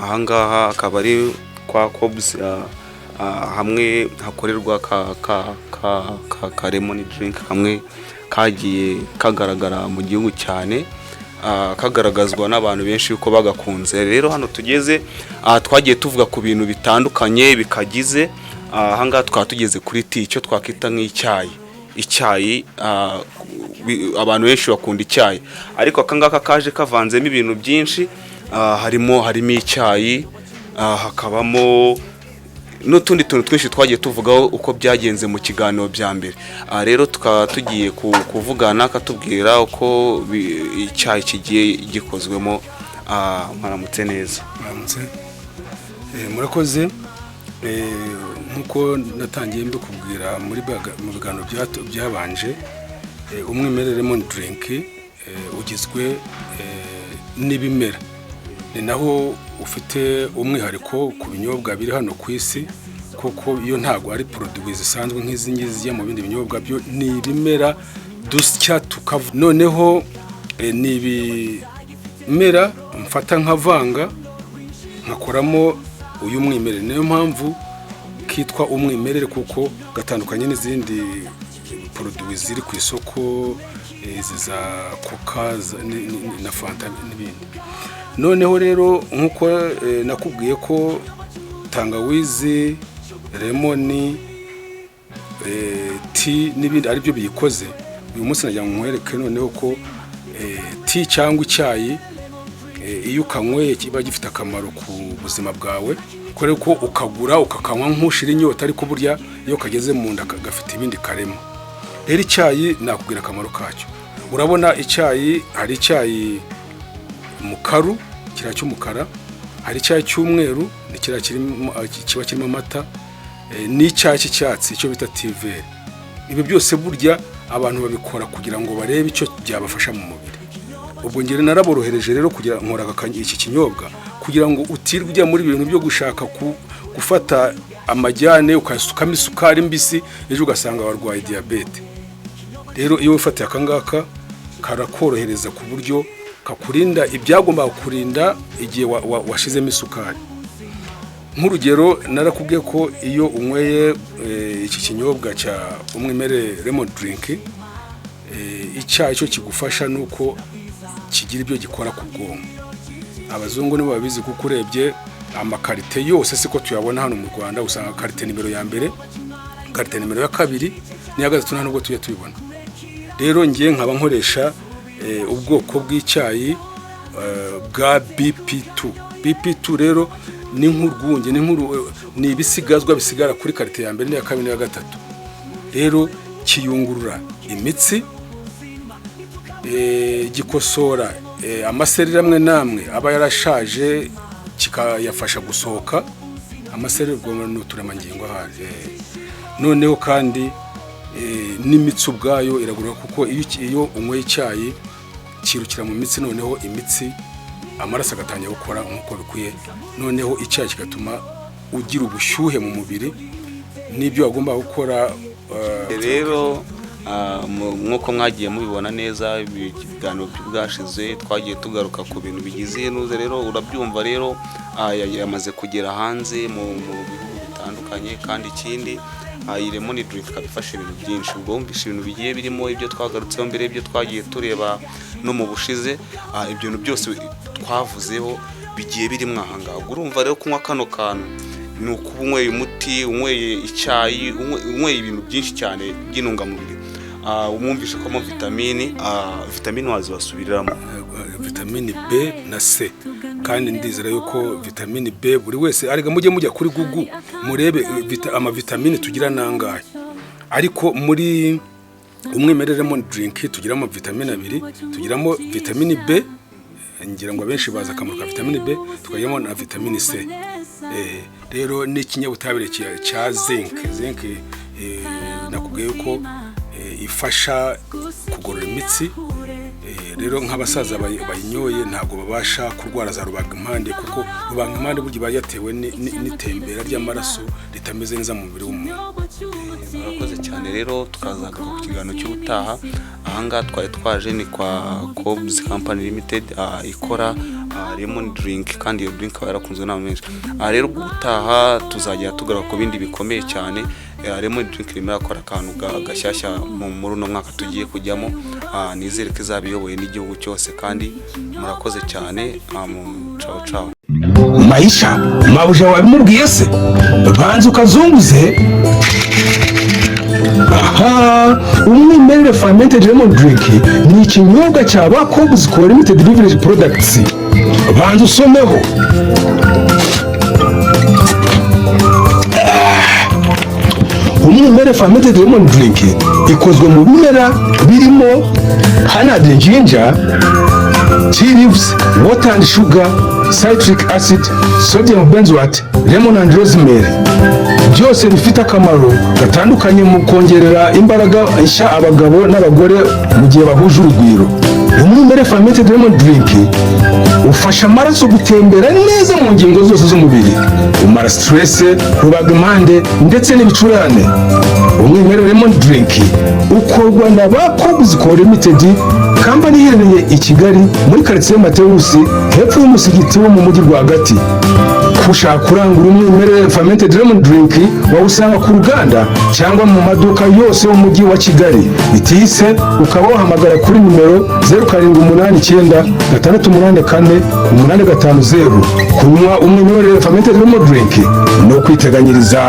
ahangaha akaba ari kwa Cobs hamwe hakorerwa ka lemon drink hamwe kagiye kagaragara mu gihugu cyane, kagaragazwa n'abantu benshi uko bagakunze. Rero hano tugeze twagiye tuvuga ku bintu bitandukanye bikagize, ahangaha twaba tugeze kuri icyo twakita icyayi. Abantu benshi bakunda icyayi, ariko akangaka kaje kavanzemo ibintu byinshi, harimo icyayi, hakabamo n'utundi tuntu twinshi twagiye tuvugaho uko byagenze mu kiganiro bya mbere. Rero tukaba tugiye kuvugana akatubwira uko icyayi kigiye gikozwemo. Mwaramutse neza. Murakoze. Nkuko natangiye mbikubwira mu biganiro byabanje, umwimerere lemon drink ugizwe n'ibimera, ni naho ufite umwihariko ku binyobwa biri hano ku isi, kuko iyo ntago ari produit zisanzwe nk'izi ngizi mu bindi binyobwa, byo ni ibimera dusya tukavu. Noneho ni ibimera mfata nkavanga nkakoramo uyu mwimerere, niyo mpamvu kitwa umwimerere, kuko gatandukanye n'izindi produit ziri ku isoko, izi za Coca na Fanta n'ibindi. Noneho rero nkuko nakubwiye ko tangawizi, lemon, tea n'ibindi ari byo biyikoze, uyu munsi nagira ngo nkwereke noneho ko tea cyangwa icyayi iyo ukanyweye kiba gifite akamaro ku buzima bwawe, kubera ko ukagura ukakanywa nk'ushira inyota, ariko burya iyo kageze mu nda gafite ibindi karema. Rero icyayi nakubwira akamaro kacyo. Urabona icyayi, hari icyayi mukaru kira cy'umukara, hari icyayi cy'umweru kiba kirimo amata, n'icyayi cy'icyatsi icyo bita tiveri. Ibi byose burya abantu babikora kugira ngo barebe icyo byabafasha mu mubiri. Ubwo ngire naraborohereje rero kugira nkora iki kinyobwa, kugira ngo utirwe ujya muri ibintu byo gushaka gufata amajyane ukasukamo isukari mbisi, ejo ugasanga warwaye diabete. Rero iyo wifatiye akangaka karakorohereza ku buryo kakurinda ibyagomba kurinda igihe washizemo isukari. Nk'urugero narakubwiye ko iyo unyweye iki kinyobwa cya umwimerere lemon drink, icyayi cyo kigufasha nuko kigira ibyo gikora ku bwonko. Abazungu nibo babizi, kuko urebye amakarite yose siko tuyabona hano mu Rwanda, usanga karite nimero ya mbere, karite nimero ya kabiri, n'iya gatatu nubwo tujya tubibona. Rero ngiye nkaba nkoresha ubwoko bw'icyayi bwa BP2. BP2 rero ni nk'urwunge, ni ibisigazwa bisigara kuri karite ya mbere n'iya kabiri n'iya gatatu. Rero kiyungurura imitsi, gikosora amasereri amwe namwe aba yarashaje, kikayafasha gusohoka amasereri ubwo n'uturemangingo ahari. Noneho kandi n'imitsi ubwayo iragura, kuko iyo unyweye icyayi kirukira mu mitsi, noneho imitsi amaraso agatangira gukora nk'uko bikwiye, noneho icyayi kigatuma ugira ubushyuhe mu mubiri n'ibyo wagomba gukora. Rero nk'uko mwagiye mubibona neza, ibiganiro byashize twagiye tugaruka ku bintu bigize inuze. Rero urabyumva, rero yamaze kugera hanze mu bihugu bitandukanye, kandi ikindi iyi lemon drink kabifasha ibintu byinshi. Ubwo wumvisha ibintu bigiye birimo ibyo twagarutseho mbere, ibyo twagiye tureba no mu bushize, ibyo bintu byose twavuzeho bigiye birimo ahanga. Urumva rero kunywa kano kantu ni ukuba unyweye umuti, unyweye icyayi, unyweye ibintu byinshi cyane by'intungamubiri. Umwumvisha ko vitamini wazibasubiriramo, vitamini B na C, kandi ndizera yuko vitamini B buri wese arega mujya kuri Google murebe amavitamini tugira nangahe. Ariko muri umwimerere lemon drink tugiramo vitamini 2, tugiramo vitamini B, ngira ngo abenshi baza akamaro ka vitamini B, tukagiramo na vitamini C. Rero n'ikinyabutabire cya zinc nakubwiye ko ifasha kugorora imitsi, rero nk'abasaza bayinyoye ntabwo babasha kurwara za rubagimpande, kuko rubagimpande burya iba yatewe n'itembera ry'amaraso ritameze neza mu mubiri w'umuntu. Murakoze cyane rero, tukazagaruka ku kiganiro cy'ubutaha. Ahangaha twari twaje ni kwa Cobs Company Limited ikora lemon drink, kandi iyo drink ikaba yarakunzwe n'abantu benshi. Rero ubutaha tuzajya tugaruka ku bindi bikomeye cyane. Lemon drink irimo irakora akantu gashyashya muri uno mwaka tugiye kujyamo, nizere ko izaba iyoboye n'igihugu cyose, kandi murakoze cyane. Ciao ciao. Maisha mabuja wabimubwiye se? Banza ukazunguze. Aha, umwimerere fermented lemon drink ni ikinyobwa cya Cobs Limited Beverage Products. Banza usomeho. Umwimerere fermented lemon drink ikozwe mu bimera birimo honey and ginger, tea leaves, water and sugar, citric acid, sodium benzoate, lemon and rosemary. Byose bifite akamaro gatandukanye mu kongerera imbaraga nshya abagabo n'abagore mu gihe bahuje urugwiro. Umwimerere fermented lemon drink ufasha amaraso gutembera neza mu ngingo zose z'umubiri, umara stress, rubagimpande ndetse n'ibicurane. Umwimerere lemon drink ukorwa na Cobs Limited Company iherereye i Kigali muri quartier Mateus, hepfo y'umusigiti wo mu mujyi rwagati. Ushaka kurangura umwimerere fermented lemon drink wawusanga ku ruganda cyangwa mu maduka yose mu mujyi wa Kigali. Bitise ukaba wahamagara kuri nimero 0789 684 850. Kunywa umwimerere fermented lemon drink no kwiteganyiriza.